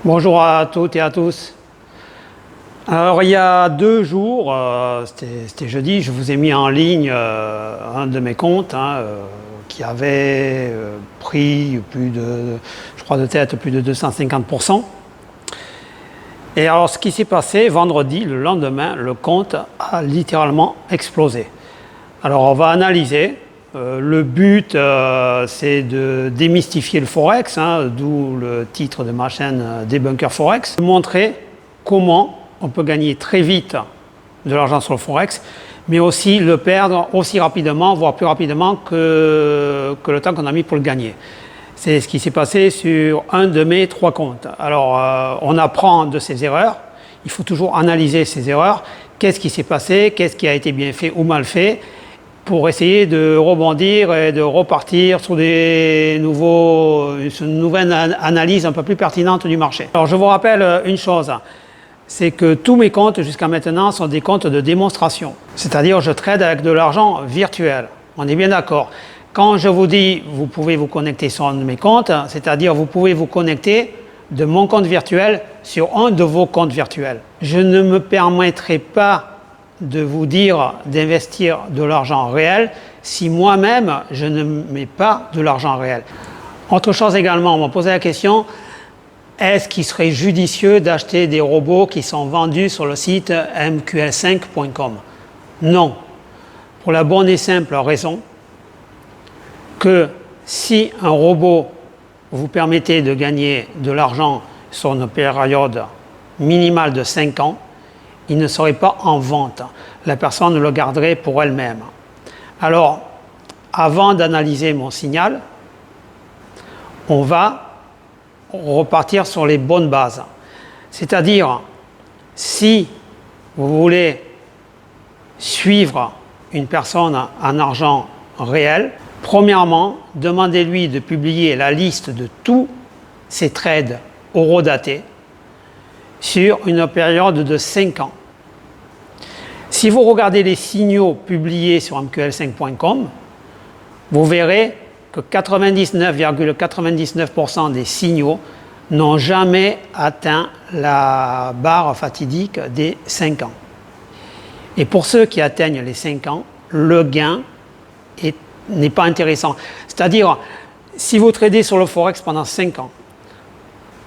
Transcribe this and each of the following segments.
Bonjour à toutes et à tous. Alors il y a 2 jours, c'était jeudi, je vous ai mis en ligne un de mes comptes qui avait pris plus de, je crois de tête, plus de 250%. Et alors ce qui s'est passé vendredi, le lendemain, le compte a littéralement explosé. Alors on va analyser. Le but, c'est de démystifier le Forex, d'où le titre de ma chaîne Débunker Forex, de montrer comment on peut gagner très vite de l'argent sur le Forex, mais aussi le perdre aussi rapidement, voire plus rapidement que le temps qu'on a mis pour le gagner. C'est ce qui s'est passé sur un de mes 3 comptes. Alors, on apprend de ses erreurs, il faut toujours analyser ses erreurs, qu'est-ce qui s'est passé, qu'est-ce qui a été bien fait ou mal fait, pour essayer de rebondir et de repartir sur une nouvelle analyse un peu plus pertinente du marché. Alors je vous rappelle une chose, c'est que tous mes comptes jusqu'à maintenant sont des comptes de démonstration. C'est-à-dire je trade avec de l'argent virtuel. On est bien d'accord. Quand je vous dis vous pouvez vous connecter sur un de mes comptes, c'est-à-dire vous pouvez vous connecter de mon compte virtuel sur un de vos comptes virtuels. Je ne me permettrai pas de vous dire d'investir de l'argent réel si moi-même je ne mets pas de l'argent réel. Autre chose également, on m'a posé la question, est-ce qu'il serait judicieux d'acheter des robots qui sont vendus sur le site mql5.com? Non, pour la bonne et simple raison que si un robot vous permettait de gagner de l'argent sur une période minimale de 5 ans, il ne serait pas en vente. La personne le garderait pour elle-même. Alors, avant d'analyser mon signal, on va repartir sur les bonnes bases. C'est-à-dire, si vous voulez suivre une personne en argent réel, premièrement, demandez-lui de publier la liste de tous ses trades horodatés sur une période de 5 ans. Si vous regardez les signaux publiés sur mql5.com, vous verrez que 99,99% des signaux n'ont jamais atteint la barre fatidique des 5 ans. Et pour ceux qui atteignent les 5 ans, le gain n'est pas intéressant. C'est-à-dire, si vous tradez sur le Forex pendant 5 ans,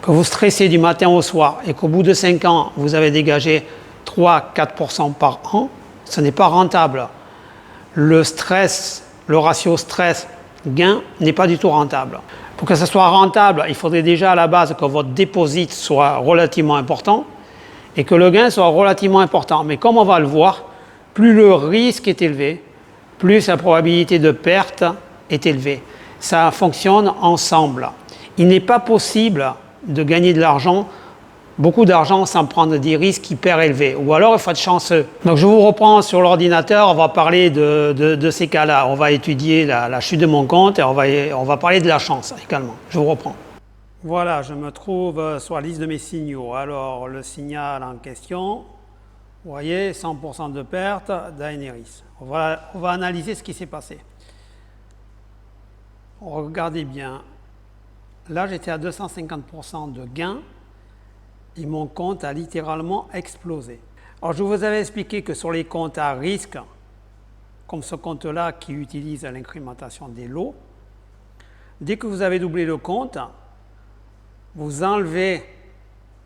que vous stressez du matin au soir et qu'au bout de 5 ans, vous avez dégagé 3-4% par an, ce n'est pas rentable. Le ratio stress-gain n'est pas du tout rentable. Pour que ce soit rentable, il faudrait déjà à la base que votre dépôt soit relativement important et que le gain soit relativement important. Mais comme on va le voir, plus le risque est élevé, plus la probabilité de perte est élevée. Ça fonctionne ensemble. Il n'est pas possible de gagner de l'argent, beaucoup d'argent sans prendre des risques hyper élevés. Ou alors il faut être chanceux. Donc je vous reprends sur l'ordinateur, on va parler de ces cas-là. On va étudier la chute de mon compte et on va parler de la chance également. Je vous reprends. Voilà, je me trouve sur la liste de mes signaux. Alors le signal en question, vous voyez, 100% de perte d'Aeneris. On va analyser ce qui s'est passé. Regardez bien. Là, j'étais à 250% de gain et mon compte a littéralement explosé. Alors, je vous avais expliqué que sur les comptes à risque, comme ce compte-là qui utilise l'incrémentation des lots, dès que vous avez doublé le compte, vous enlevez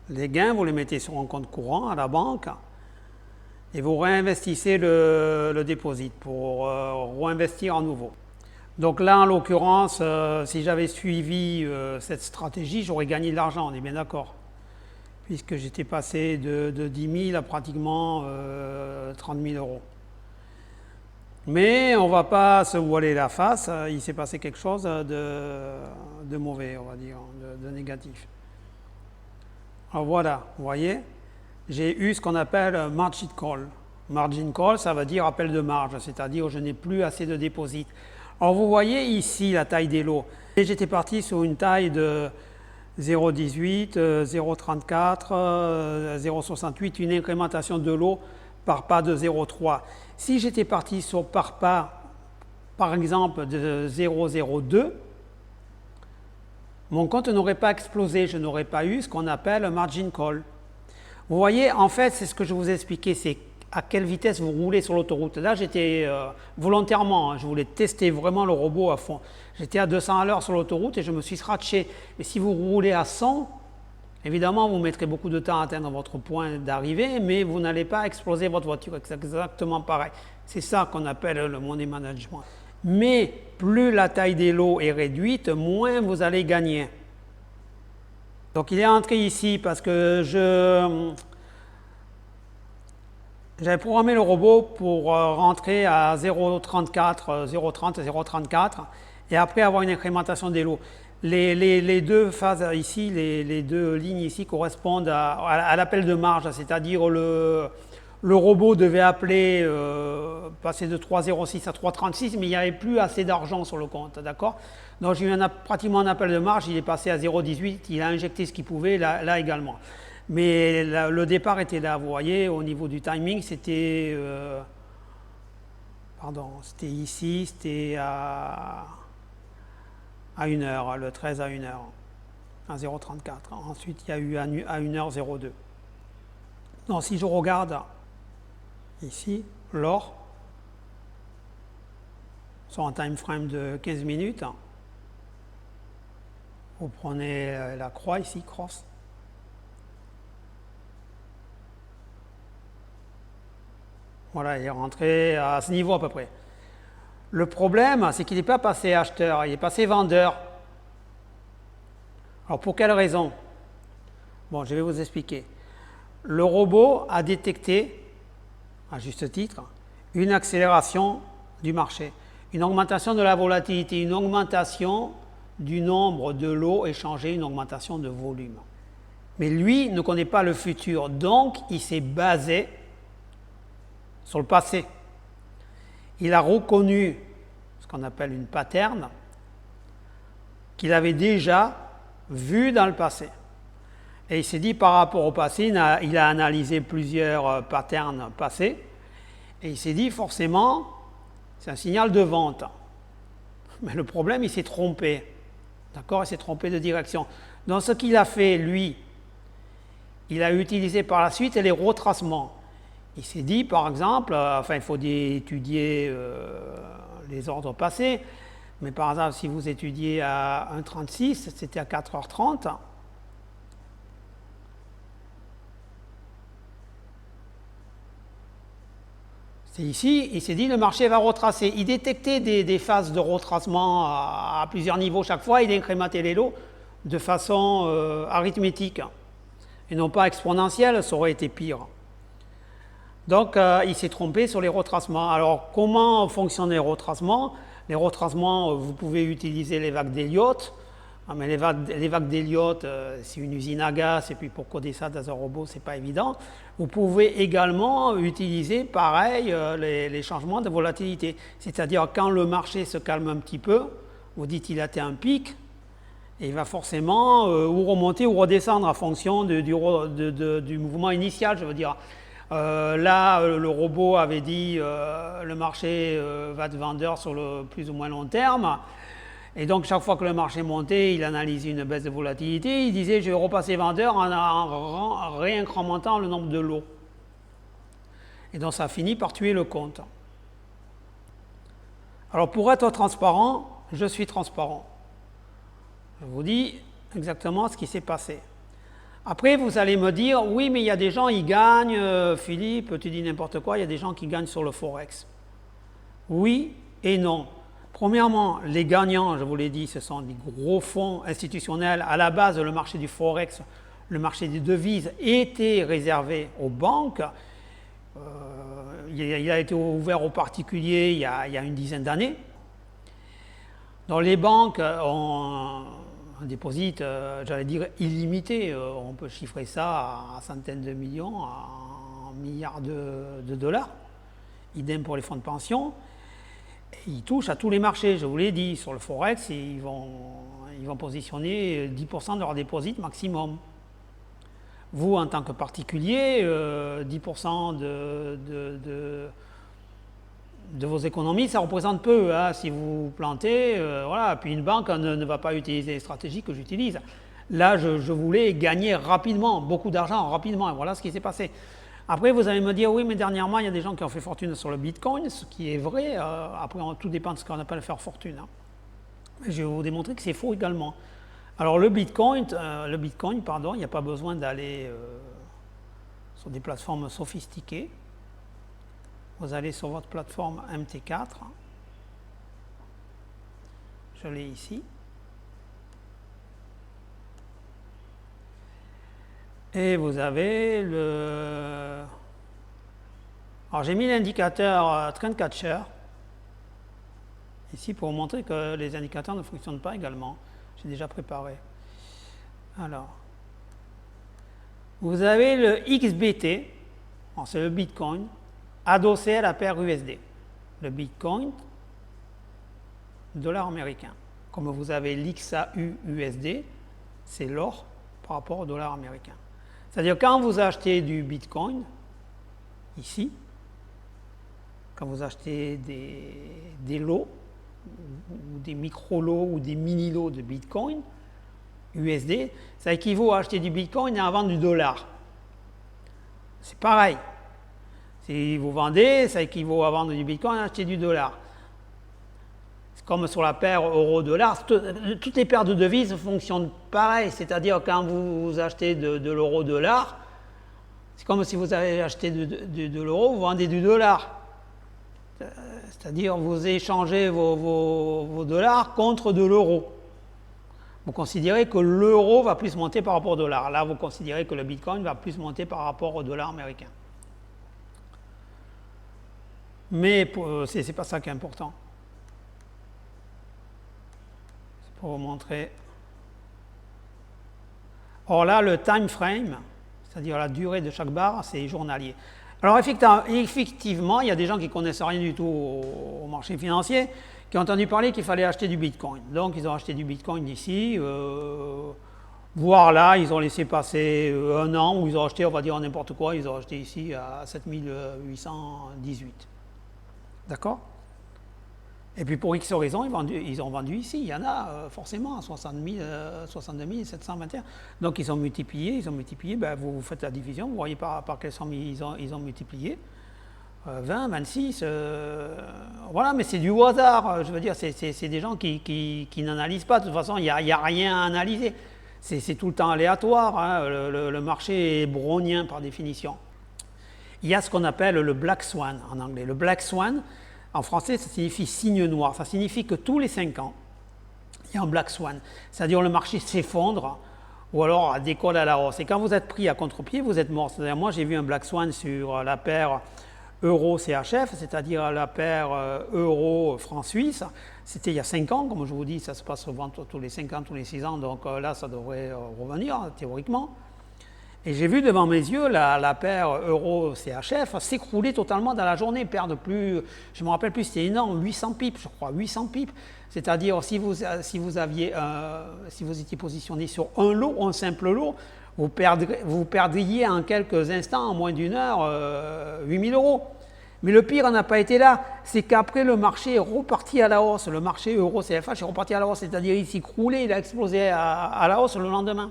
les gains, vous les mettez sur un compte courant à la banque et vous réinvestissez le dépôt pour réinvestir à nouveau. Donc là, en l'occurrence, si j'avais suivi cette stratégie, j'aurais gagné de l'argent, on est bien d'accord. Puisque j'étais passé de 10 000 à pratiquement 30 000 euros. Mais on ne va pas se voiler la face, il s'est passé quelque chose de mauvais, on va dire, de négatif. Alors voilà, vous voyez, j'ai eu ce qu'on appelle margin call. Margin call, ça veut dire appel de marge, c'est-à-dire je n'ai plus assez de dépôt. Alors vous voyez ici la taille des lots. Et j'étais parti sur une taille de 0,18, 0,34, 0,68, une incrémentation de lots par pas de 0,3. Si j'étais parti sur par pas, par exemple, de 0,02, mon compte n'aurait pas explosé, je n'aurais pas eu ce qu'on appelle un margin call. Vous voyez, en fait, c'est ce que je vous ai expliqué, c'est à quelle vitesse vous roulez sur l'autoroute. Là, j'étais volontairement, je voulais tester vraiment le robot à fond. J'étais à 200 à l'heure sur l'autoroute et je me suis scratché. Mais si vous roulez à 100, évidemment, vous mettrez beaucoup de temps à atteindre votre point d'arrivée, mais vous n'allez pas exploser votre voiture. C'est exactement pareil. C'est ça qu'on appelle le money management. Mais plus la taille des lots est réduite, moins vous allez gagner. Donc il est entré ici parce que j'avais programmé le robot pour rentrer à 0,34, 0,30, 0,34 et après avoir une incrémentation des lots. Les deux phases ici, les deux lignes ici correspondent à l'appel de marge, c'est-à-dire le robot devait appeler, passer de 3,06 à 3,36, mais il n'y avait plus assez d'argent sur le compte, d'accord? Donc j'ai eu pratiquement un appel de marge, il est passé à 0,18, il a injecté ce qu'il pouvait, là également. Mais le départ était là, vous voyez, au niveau du timing, c'était c'était ici, c'était à 1 heure, le 13 à 1 heure, à 0,34. Ensuite, il y a eu à 1h02. Donc si je regarde ici, l'or, sur un time frame de 15 minutes, vous prenez la croix ici, cross. Voilà, il est rentré à ce niveau à peu près. Le problème, c'est qu'il n'est pas passé acheteur, il est passé vendeur. Alors pour quelle raison? Bon, je vais vous expliquer. Le robot a détecté, à juste titre, une accélération du marché, une augmentation de la volatilité, une augmentation du nombre de lots échangés, une augmentation de volume. Mais lui ne connaît pas le futur, donc il s'est basé sur le passé. Il a reconnu ce qu'on appelle une pattern qu'il avait déjà vu dans le passé. Et il s'est dit par rapport au passé, il a analysé plusieurs patterns passés, et il s'est dit forcément, c'est un signal de vente. Mais le problème, il s'est trompé. D'accord? Il s'est trompé de direction. Donc ce qu'il a fait, lui, il a utilisé par la suite les retracements. Il s'est dit, par exemple, il faut étudier les ordres passés, mais par exemple, si vous étudiez à 1,36, c'était à 4h30. C'est ici, il s'est dit, le marché va retracer. Il détectait des phases de retracement à plusieurs niveaux chaque fois, il incrémentait les lots de façon arithmétique, et non pas exponentielle, ça aurait été pire. Donc, il s'est trompé sur les retracements. Alors, comment fonctionnent les retracements? Les retracements, vous pouvez utiliser les vagues d'Elliott. Mais les vagues d'Elliott, c'est une usine à gaz, et puis pour coder ça dans un robot, c'est pas évident. Vous pouvez également utiliser, pareil, les changements de volatilité. C'est-à-dire, quand le marché se calme un petit peu, vous dites qu'il a atteint un pic, et il va forcément ou remonter ou redescendre en fonction du mouvement initial, je veux dire. Là, le robot avait dit le marché va être vendeur sur le plus ou moins long terme. Et donc, chaque fois que le marché montait, il analysait une baisse de volatilité. Il disait, je vais repasser vendeur en réincrémentant le nombre de lots. Et donc, ça a fini par tuer le compte. Alors, pour être transparent, je suis transparent. Je vous dis exactement ce qui s'est passé. Après, vous allez me dire, oui, mais il y a des gens, ils gagnent, Philippe, tu dis n'importe quoi, il y a des gens qui gagnent sur le Forex. Oui et non. Premièrement, les gagnants, je vous l'ai dit, ce sont des gros fonds institutionnels. À la base, le marché du Forex, le marché des devises, était réservé aux banques. Il a été ouvert aux particuliers il y a une dizaine d'années. Donc les banques ont un dépôt, j'allais dire illimité, on peut chiffrer ça à centaines de millions, à milliards de dollars. Idem pour les fonds de pension. Et ils touchent à tous les marchés, je vous l'ai dit, sur le Forex, ils vont positionner 10% de leur dépôt maximum. Vous, en tant que particulier, 10% de vos économies, ça représente peu. Hein, si vous vous plantez, voilà. Puis une banque ne va pas utiliser les stratégies que j'utilise. Là, je voulais gagner rapidement, beaucoup d'argent rapidement. Et voilà ce qui s'est passé. Après, vous allez me dire, oui, mais dernièrement, il y a des gens qui ont fait fortune sur le Bitcoin, ce qui est vrai. Après, tout dépend de ce qu'on appelle faire fortune. Hein. Mais je vais vous démontrer que c'est faux également. Alors, le Bitcoin, il n'y a pas besoin d'aller sur des plateformes sophistiquées. Vous allez sur votre plateforme MT4. Je l'ai ici. Et vous avez le... Alors j'ai mis l'indicateur Trendcatcher ici pour vous montrer que les indicateurs ne fonctionnent pas également. J'ai déjà préparé. Alors, vous avez le XBT, c'est le Bitcoin, adossé à la paire USD. Le Bitcoin, dollar américain. Comme vous avez l'XAU USD, c'est l'or par rapport au dollar américain. C'est-à-dire quand vous achetez du Bitcoin, ici, quand vous achetez des lots, ou des micro-lots ou des mini-lots de Bitcoin, USD, ça équivaut à acheter du Bitcoin et à vendre du dollar. C'est pareil. Si vous vendez, ça équivaut à vendre du Bitcoin et à acheter du dollar. C'est comme sur la paire euro-dollar. Toutes les paires de devises fonctionnent pareil. C'est-à-dire quand vous achetez de l'euro-dollar, c'est comme si vous avez acheté de l'euro, vous vendez du dollar. C'est-à-dire vous échangez vos dollars contre de l'euro. Vous considérez que l'euro va plus monter par rapport au dollar. Là, vous considérez que le Bitcoin va plus monter par rapport au dollar américain. Mais ce n'est pas ça qui est important. C'est pour vous montrer. Or là, le time frame, c'est-à-dire la durée de chaque barre, c'est journalier. Alors effectivement, il y a des gens qui ne connaissent rien du tout au marché financier, qui ont entendu parler qu'il fallait acheter du Bitcoin. Donc ils ont acheté du Bitcoin ici, voire là, ils ont laissé passer un an où ils ont acheté, on va dire n'importe quoi, ils ont acheté ici à 7818. D'accord? Et puis pour X raisons, ils ont vendu ici. Il y en a forcément à 62 721. Donc ils ont multiplié. Ben, vous faites la division, vous voyez par quelle somme ils ont multiplié. 20, 26, voilà, mais c'est du hasard. Je veux dire, c'est des gens qui n'analysent pas. De toute façon, il n'y a rien à analyser. C'est tout le temps aléatoire. Hein. Le marché est brownien par définition. Il y a ce qu'on appelle le Black Swan en anglais. Le Black Swan, en français, ça signifie signe noir. Ça signifie que tous les 5 ans, il y a un Black Swan. C'est-à-dire le marché s'effondre ou alors décolle à la hausse. Et quand vous êtes pris à contre-pied, vous êtes mort. C'est-à-dire moi, j'ai vu un Black Swan sur la paire euro-CHF, c'est-à-dire la paire euro-franc suisse. C'était il y a 5 ans, comme je vous dis, ça se passe souvent tous les 5 ans, tous les 6 ans. Donc là, ça devrait revenir théoriquement. Et j'ai vu devant mes yeux la paire euro-CHF s'écrouler totalement dans la journée, perdre plus, je ne me rappelle plus, c'était énorme, 800 pips, je crois, 800 pips. C'est-à-dire, si vous étiez positionné sur un lot, un simple lot, vous perdriez en quelques instants, en moins d'une heure, 8 000 €. Mais le pire n'a pas été là, c'est qu'après le marché est reparti à la hausse, le marché euro-CFH est reparti à la hausse, c'est-à-dire il s'est écroulé, il a explosé à la hausse le lendemain.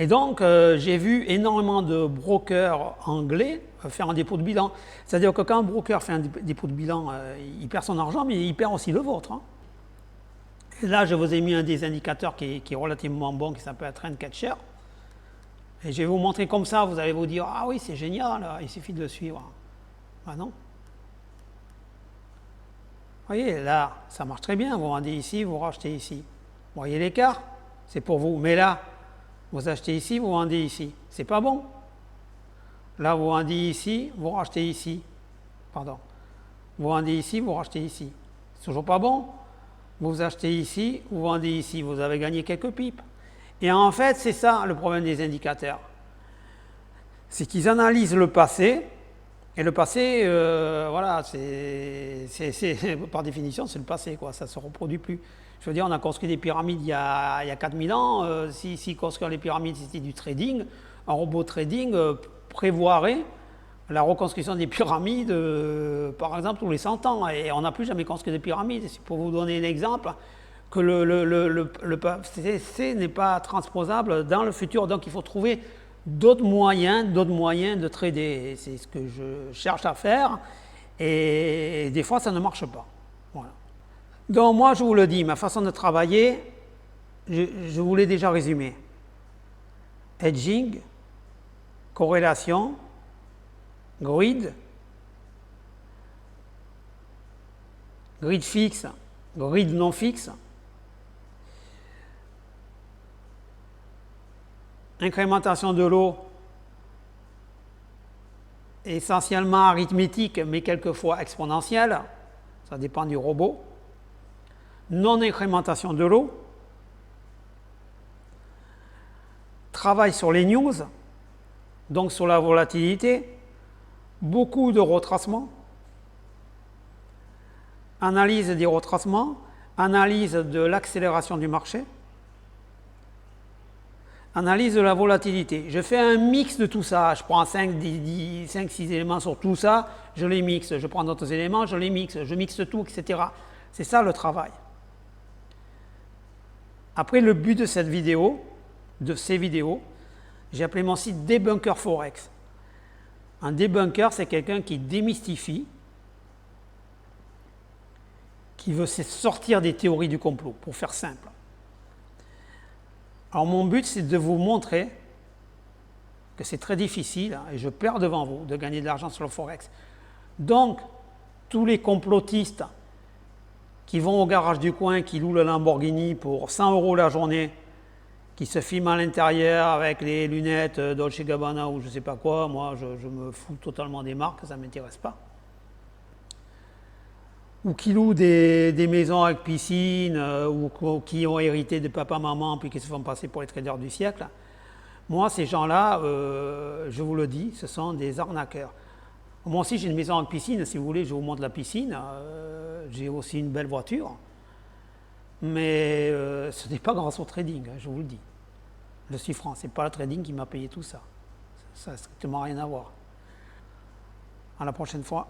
Et donc, j'ai vu énormément de brokers anglais faire un dépôt de bilan. C'est-à-dire que quand un broker fait un dépôt de bilan, il perd son argent, mais il perd aussi le vôtre. Hein. Et là, je vous ai mis un des indicateurs qui est relativement bon, qui s'appelle Trendcatcher. Et je vais vous montrer comme ça, vous allez vous dire « Ah oui, c'est génial, il suffit de le suivre. » Ah non. Vous voyez, là, ça marche très bien. Vous vendez ici, vous rachetez ici. Vous voyez l'écart? C'est pour vous. Mais là, vous achetez ici, vous vendez ici. C'est pas bon. Là, vous vendez ici, vous rachetez ici. Pardon. Vous vendez ici, vous rachetez ici. C'est toujours pas bon. Vous achetez ici, vous vendez ici. Vous avez gagné quelques pipes. Et en fait, c'est ça le problème des indicateurs. C'est qu'ils analysent le passé. Et le passé, voilà, par définition, c'est le passé, quoi. Ça ne se reproduit plus. Je veux dire, on a construit des pyramides il y a 4000 ans. Si construire les pyramides, c'était du trading, un robot trading prévoirait la reconstruction des pyramides, par exemple, tous les 100 ans. Et on n'a plus jamais construit de pyramides. C'est pour vous donner un exemple, que le PCC n'est pas transposable dans le futur. Donc il faut trouver d'autres moyens de trader. C'est ce que je cherche à faire. Et des fois, ça ne marche pas. Voilà. Donc moi, je vous le dis, ma façon de travailler, je vous l'ai déjà résumé. Hedging, corrélation, grid fixe, grid non fixe, incrémentation de l'eau, essentiellement arithmétique, mais quelquefois exponentielle, ça dépend du robot, non-incrémentation de l'eau, travail sur les news, donc sur la volatilité, beaucoup de retracements, analyse des retracements, analyse de l'accélération du marché, analyse de la volatilité. Je fais un mix de tout ça. Je prends 5-6 éléments sur tout ça, je les mixe. Je prends d'autres éléments, je les mixe. Je mixe tout, etc. C'est ça le travail. Après, le but de cette vidéo, de ces vidéos, j'ai appelé mon site Debunker Forex. Un debunker, c'est quelqu'un qui démystifie, qui veut sortir des théories du complot, pour faire simple. Alors mon but, c'est de vous montrer que c'est très difficile, hein, et je perds devant vous, de gagner de l'argent sur le Forex. Donc, tous les complotistes qui vont au garage du coin, qui louent le Lamborghini pour 100 € la journée, qui se filment à l'intérieur avec les lunettes Dolce & Gabbana ou je ne sais pas quoi, moi je me fous totalement des marques, ça ne m'intéresse pas. Ou qui louent des maisons avec piscine, ou qui ont hérité de papa-maman puis qui se font passer pour les traders du siècle. Moi, ces gens-là, je vous le dis, ce sont des arnaqueurs. Moi aussi, j'ai une maison avec piscine, si vous voulez, je vous montre la piscine. J'ai aussi une belle voiture. Mais ce n'est pas grâce au trading, hein, je vous le dis. Je suis franc, ce n'est pas le trading qui m'a payé tout ça. Ça n'a strictement rien à voir. À la prochaine fois.